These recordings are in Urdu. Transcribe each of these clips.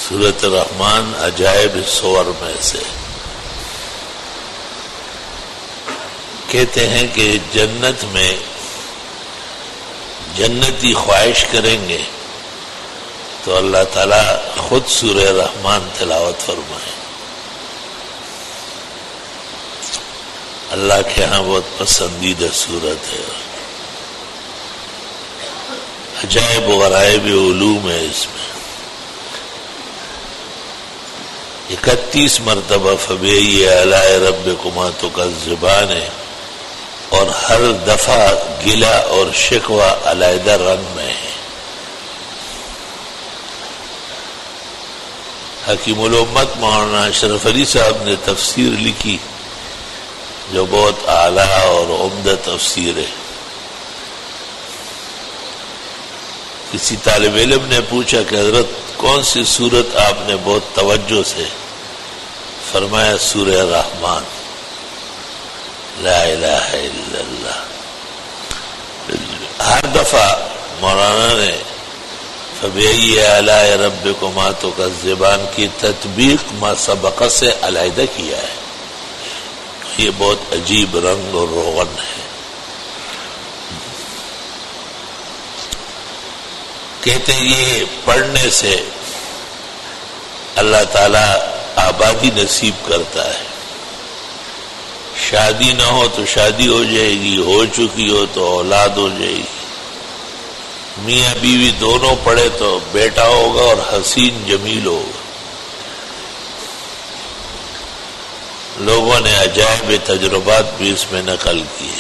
سورۃ الرحمن عجائب الصور میں سے کہتے ہیں کہ جنت میں جنتی خواہش کریں گے تو اللہ تعالیٰ خود سورہ رحمان تلاوت فرمائے. اللہ کے ہاں بہت پسندیدہ سورت ہے. عجائب و غرائب علوم ہے اس میں. 31 مرتبہ فبأي آلاء ربكما تكذبان ہے اور ہر دفعہ گلہ اور شکوہ علیحدہ رنگ میں ہے. حکیم الامت مولانا اشرف علی صاحب نے تفسیر لکھی جو بہت اعلیٰ اور عمدہ تفسیر ہے. کسی طالب علم نے پوچھا کہ حضرت کون سی سورت آپ نے بہت توجہ سے؟ فرمایا سورہ رحمان. لا الہ الا اللہ. ہر دفعہ مولانا نے فبأي آلاء ربكما تكذبان کی تطبیق ما سبق سے علیحدہ کیا ہے. یہ بہت عجیب رنگ اور روغن ہے. کہتے ہیں یہ پڑھنے سے اللہ تعالی آبادی نصیب کرتا ہے. شادی نہ ہو تو شادی ہو جائے گی، ہو چکی ہو تو اولاد ہو جائے گی. میاں بیوی دونوں پڑھے تو بیٹا ہوگا اور حسین جمیل ہوگا. لوگوں نے عجائب تجربات بھی اس میں نقل کیے.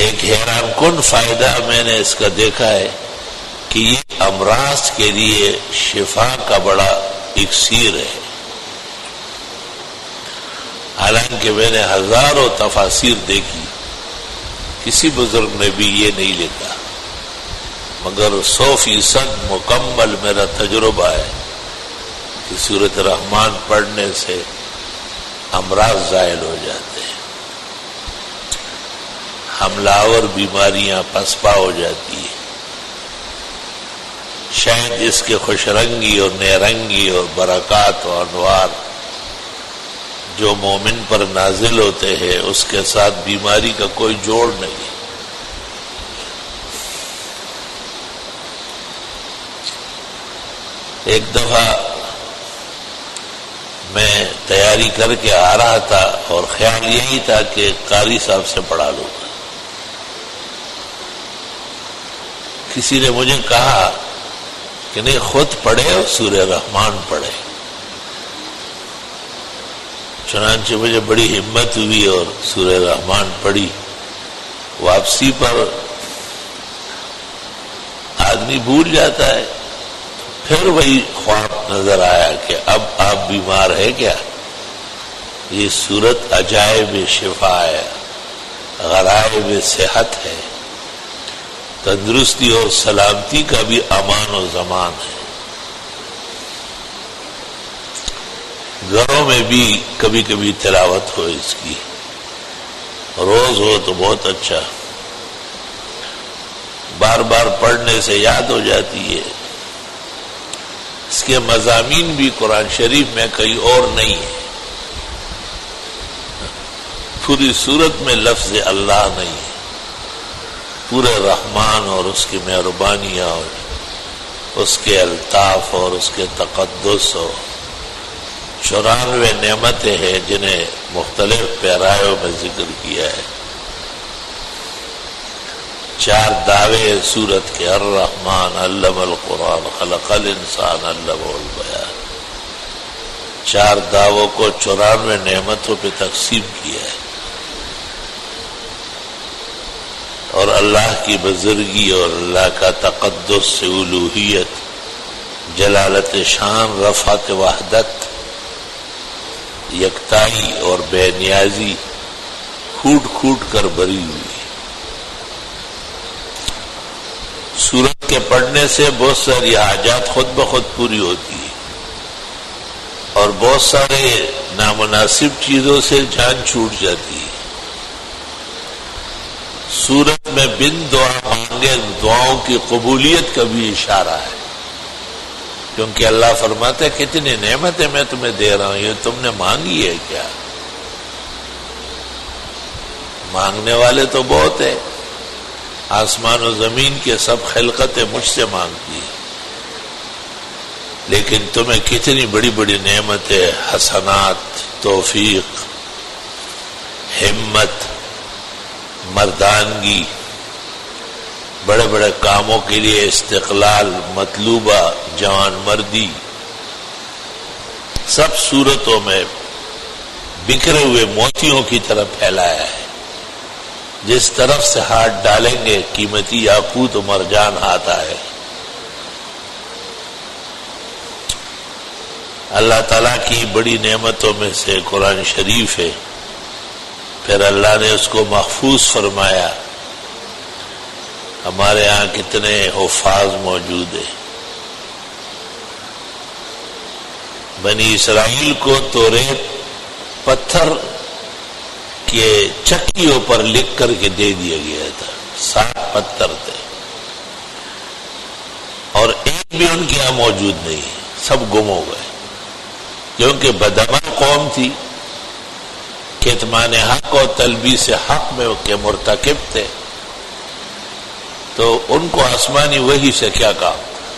ایک حیران کن فائدہ میں نے اس کا دیکھا ہے کہ یہ امراض کے لیے شفا کا بڑا اکسیر ہے. حالانکہ میں نے ہزاروں تفاسیر دیکھی، کسی بزرگ نے بھی یہ نہیں لکھا، مگر 100% مکمل میرا تجربہ ہے کہ سورۃ رحمان پڑھنے سے امراض زائل ہو جاتے ہیں، حملہ آور بیماریاں پسپا ہو جاتی ہیں. شاید اس کے خوش رنگی اور نیرنگی اور برکات و انوار جو مومن پر نازل ہوتے ہیں اس کے ساتھ بیماری کا کوئی جوڑ نہیں. ایک دفعہ میں تیاری کر کے آ رہا تھا اور خیال یہی تھا کہ قاری صاحب سے پڑھا لوں گا. کسی نے مجھے کہا کہ نہیں خود پڑھے اور سورہ رحمان پڑھے. چنانچہ مجھے بڑی ہمت ہوئی اور سورہ رحمان پڑھی. واپسی پر آدمی بھول جاتا ہے، پھر وہی خواب نظر آیا کہ اب آپ بیمار ہے کیا. یہ سورت عجائب شفا ہے، غرائب صحت ہے، تندرستی اور سلامتی کا بھی امان و ضمان ہے. گھروں میں بھی کبھی کبھی تلاوت ہو اس کی، روز ہو تو بہت اچھا. بار بار پڑھنے سے یاد ہو جاتی ہے. اس کے مضامین بھی قرآن شریف میں کہیں اور نہیں ہے. پوری سورت میں لفظ اللہ نہیں ہے. پورے رحمان اور اس کی مہربانیاں اور اس کے الطاف اور اس کے تقدس اور 94 نعمتیں ہیں جنہیں مختلف پیرایوں میں ذکر کیا ہے. 4 دعوے سورت کے: الرحمن علم القرآن خلق الانسان علمہ البیان. 4 دعووں کو 94 نعمتوں پہ تقسیم کیا ہے. اور اللہ کی بزرگی اور اللہ کا تقدس سے الوہیت، جلالت شان، رفعت وحدت، یکتائی اور بے نیازی کھوٹ کھوٹ کر بری ہوئی. سورت کے پڑھنے سے بہت ساری حاجات خود بخود پوری ہوتی ہے اور بہت سارے نامناسب چیزوں سے جان چھوٹ جاتی ہے. سورت میں بن دعا مانگنے مانگے دعاؤں کی قبولیت کا بھی اشارہ ہے، کیونکہ اللہ فرماتا ہے کتنی نعمتیں میں تمہیں دے رہا ہوں، یہ تم نے مانگی ہے کیا؟ مانگنے والے تو بہت ہیں، آسمان و زمین کے سب خلقتیں مجھ سے مانگتی ہیں، لیکن تمہیں کتنی بڑی بڑی نعمتیں، حسنات، توفیق، ہمت، مردانگی، بڑے بڑے کاموں کے لیے استقلال، مطلوبہ جوان مردی، سب صورتوں میں بکھرے ہوئے موتیوں کی طرح پھیلایا ہے۔ جس طرف سے ہاتھ ڈالیں گے قیمتی یاقوت و مرجان ہاتھ آئے۔ اللہ تعالیٰ کی بڑی نعمتوں میں سے قرآن شریف ہے، پھر اللہ نے اس کو محفوظ فرمایا۔ ہمارے ہاں کتنے حفاظ موجود ہیں۔ بنی اسرائیل کو توریت پتھر کے چکیوں پر لکھ کر کے دے دیا گیا تھا، 7 پتھر تھے، اور ایک بھی ان کے یہاں موجود نہیں، سب گم ہو گئے، کیونکہ بدعمل قوم تھی، کتمان حق اور تلبیس حق میں کے مرتکب تھے، تو ان کو آسمانی وحی سے کیا کام تھا۔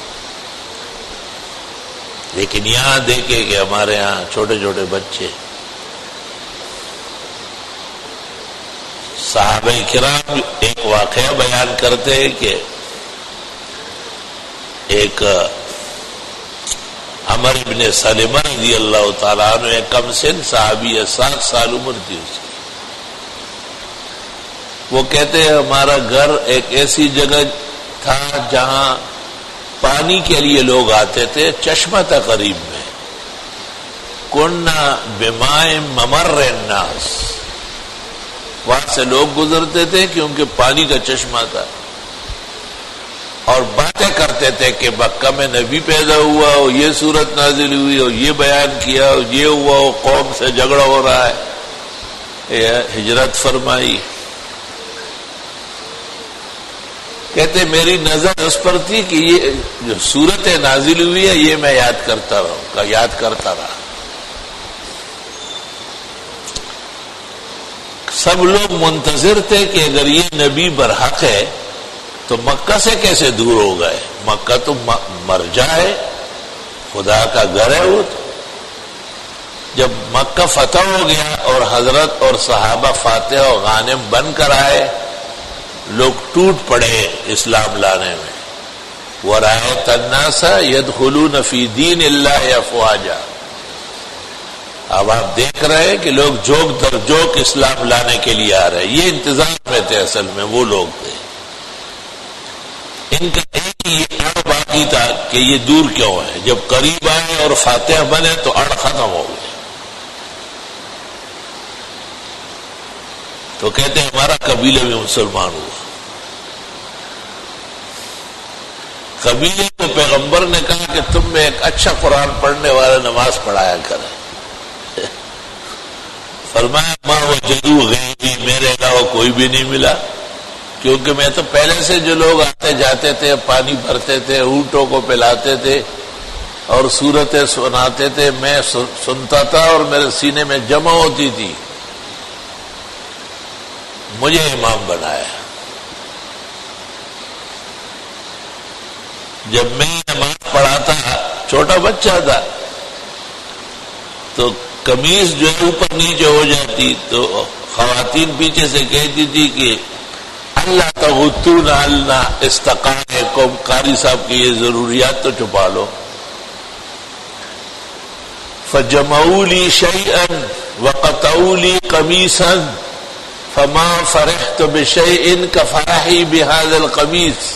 لیکن یہاں دیکھے کہ ہمارے ہاں چھوٹے چھوٹے بچے، صحابہ کرام ایک واقعہ بیان کرتے ہیں کہ ایک عمر بن سلمہ رضی اللہ تعالیٰ عنہ ایک کم سن صحابی ہے، 7 سال عمر تھی اس کی۔ وہ کہتے ہیں ہمارا گھر ایک ایسی جگہ تھا جہاں پانی کے لیے لوگ آتے تھے، چشمہ تھا قریب میں، کننا بماء ممر الناس، وہاں سے لوگ گزرتے تھے کیونکہ پانی کا چشمہ تھا، اور باتیں کرتے تھے کہ مکہ میں نبی پیدا ہوا ہو، یہ صورت نازل ہوئی ہو، یہ بیان کیا ہو، یہ ہوا ہو، قوم سے جھگڑا ہو رہا ہے، ہجرت فرمائی۔ کہتے میری نظر اس پر تھی کہ یہ جو صورت نازل ہوئی ہے یہ میں یاد کرتا رہا۔ سب لوگ منتظر تھے کہ اگر یہ نبی برحق ہے تو مکہ سے کیسے دور ہو گئے، مکہ تو مرجع ہے، خدا کا گھر ہے وہ تو۔ جب مکہ فتح ہو گیا اور حضرت اور صحابہ فاتح و غانم بن کر آئے، لوگ ٹوٹ پڑے اسلام لانے میں۔ وَرَأَيْتَ النَّاسَ يَدْخُلُونَ فِي دِينِ اللَّهِ أَفْوَاجًا۔ اب آپ دیکھ رہے ہیں کہ لوگ جوک در جوک اسلام لانے کے لیے آ رہے ہیں، یہ انتظام میں تھے، اصل میں وہ لوگ تھے۔ ان کا ایک ہی اڑ باقی تھا کہ یہ دور کیوں ہے، جب قریب آئے اور فاتح بنے تو اڑ ختم ہو گئے۔ تو کہتے ہیں ہمارا قبیلہ بھی مسلمان ہوا۔ قبیلے کو پیغمبر نے کہا کہ تم میں ایک اچھا قرآن پڑھنے والا نماز پڑھایا کرے۔ فرمایا ماں وجدوا غیری، میرے علاوہ کوئی بھی نہیں ملا، کیونکہ میں تو پہلے سے جو لوگ آتے جاتے تھے، پانی بھرتے تھے، اونٹوں کو پلاتے تھے اور سورتیں سناتے تھے، میں سنتا تھا اور میرے سینے میں جمع ہوتی تھی، مجھے امام بنایا۔ جب میں نماز پڑھاتا چھوٹا بچہ تھا تو قمیض جو ہے اوپر نیچے ہو جاتی، تو خواتین پیچھے سے کہتی تھی کہ اللہ تغطون عنا استقامکم، قاری صاحب کی یہ ضروریات تو چھپا لو۔ فجمعوا لی شیئا وقطعوا لی قمیصا فما فرحت بشیء کفرحی بهذا القمیص۔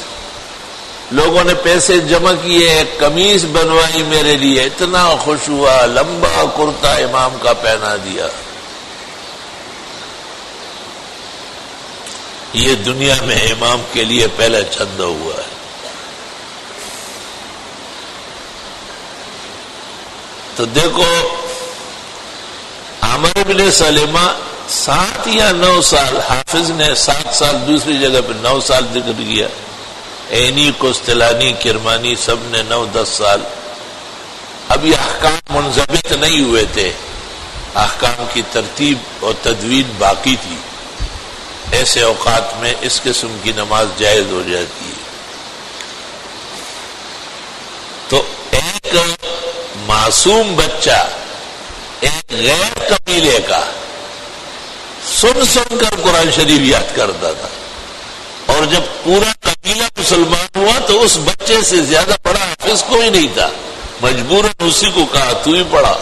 لوگوں نے پیسے جمع کیے، ایک قمیص بنوائی میرے لیے، اتنا خوش ہوا، لمبا کرتا امام کا پہنا دیا۔ یہ دنیا میں امام کے لیے پہلے چندہ ہوا ہے۔ تو دیکھو عمر بن سلمہ 7 یا 9 سال، حافظ نے 7 سال، دوسری جگہ پہ 9 سال ذکر کیا، عینی کوستلانی کرمانی سب نے 9-10 سال. اب یہ احکام منضبط نہیں ہوئے تھے، احکام کی ترتیب اور تدوین باقی تھی. ایسے اوقات میں اس قسم کی نماز جائز ہو جاتی ہے. تو ایک معصوم بچہ ایک غیر قبیلے کا سن کر قرآن شریف یاد کرتا تھا، اور جب پورا قبیلہ مسلمان ہوا تو اس بچے سے زیادہ بڑا حافظ کوئی نہیں تھا، مجبوراً اسی کو کہا تو ہی پڑھا.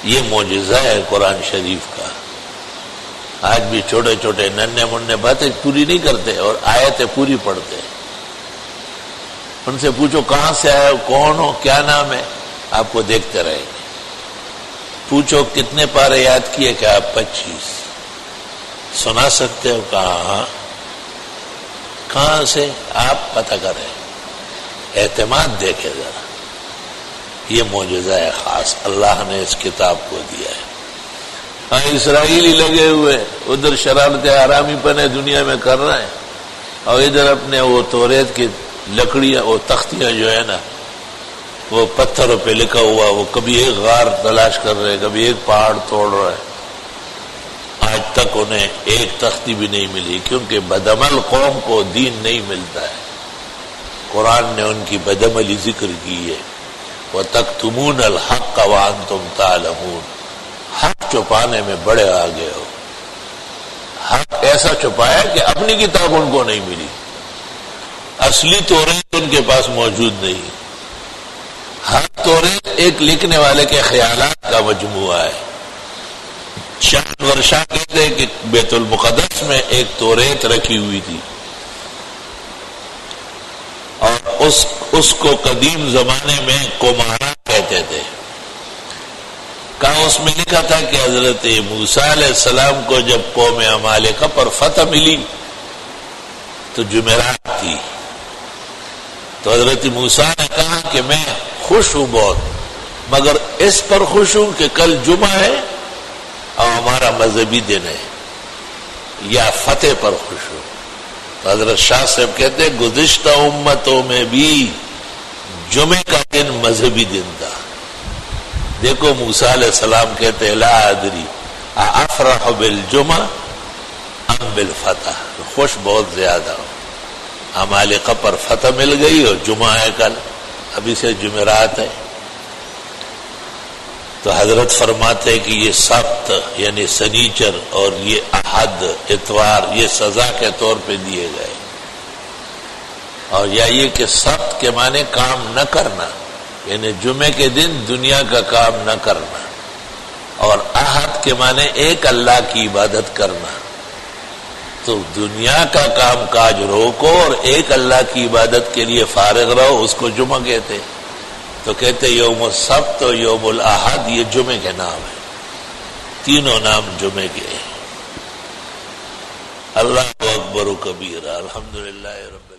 یہ معجزہ ہے قرآن شریف کا. آج بھی چھوٹے چھوٹے ننھے منھے باتیں پوری نہیں کرتے اور آیتیں پوری پڑھتے. ان سے پوچھو کہاں سے آئے ہو، کون ہو، کیا نام ہے، آپ کو دیکھتے رہیں گے. پوچھو کتنے پارے یاد کیے کہ آپ 25. سنا سکتے ہو، کہاں سے آپ پتہ کریں. اعتماد دیکھے ذرا. یہ معجزہ ہے خاص، اللہ نے اس کتاب کو دیا ہے. ہاں اسرائیلی لگے ہوئے ادھر شرارت حرامی پنے دنیا میں کر رہے ہیں، اور ادھر اپنے وہ توریت کی لکڑیاں، وہ تختیاں جو ہے نا، وہ پتھروں پہ لکھا ہوا، وہ کبھی ایک غار تلاش کر رہے، کبھی ایک پہاڑ توڑ رہے. آج تک انہیں ایک تختی بھی نہیں ملی، کیونکہ بدعمل قوم کو دین نہیں ملتا ہے. قرآن نے ان کی بدعملی ذکر کی ہے. وَتَكْتُمُونَ الْحَقَّ وَأَنْتُمْ تَعْلَمُونَ. حق چھپانے میں بڑے آگے ہو. حق ایسا چھپایا کہ اپنی کتاب ان کو نہیں ملی، اصلی توریت ان کے پاس موجود نہیں. حق توریت ایک لکھنے والے کے خیالات کا مجموعہ ہے. شاہ ورشاہ کہتے ہیں کہ بیت المقدس میں ایک توریت رکھی ہوئی تھی، اور اس کو قدیم زمانے میں کمارا کہتے تھے. کہا اس میں لکھا تھا کہ حضرت موسیٰ علیہ السلام کو جب قوم عمالقہ پر فتح ملی تو جمعرات تھی. تو حضرت موسیٰ نے کہا کہ میں خوش ہوں بہت، مگر اس پر خوش ہوں کہ کل جمعہ ہے اور ہمارا مذہبی دن ہے، یا فتح پر خوش ہوں. تو حضرت شاہ صاحب کہتے ہیں گزشتہ امتوں میں بھی جمعے کا دن مذہبی دن تھا. دیکھو موسیٰ علیہ السلام کہتے لا ادری افرح بالجمعہ ام بالفتح، خوش بہت زیادہ ہوں. عمالقہ پر فتح مل گئی اور جمعہ ہے کل، ابھی سے جمعرات ہے. تو حضرت فرماتے ہیں کہ یہ سبت یعنی سنیچر اور یہ احد اتوار یہ سزا کے طور پہ دیے گئے. اور یا یہ کہ سبت کے معنی کام نہ کرنا، یعنی جمعے کے دن دنیا کا کام نہ کرنا، اور احد کے معنی ایک اللہ کی عبادت کرنا. تو دنیا کا کام کاج روکو اور ایک اللہ کی عبادت کے لیے فارغ رہو، اس کو جمعہ کہتے. تو کہتے یوم السبت و یوم الاحد یہ جمعے کے نام ہیں، تینوں نام جمعے کے ہیں. اللہ اکبر و کبیرہ. الحمدللہ رب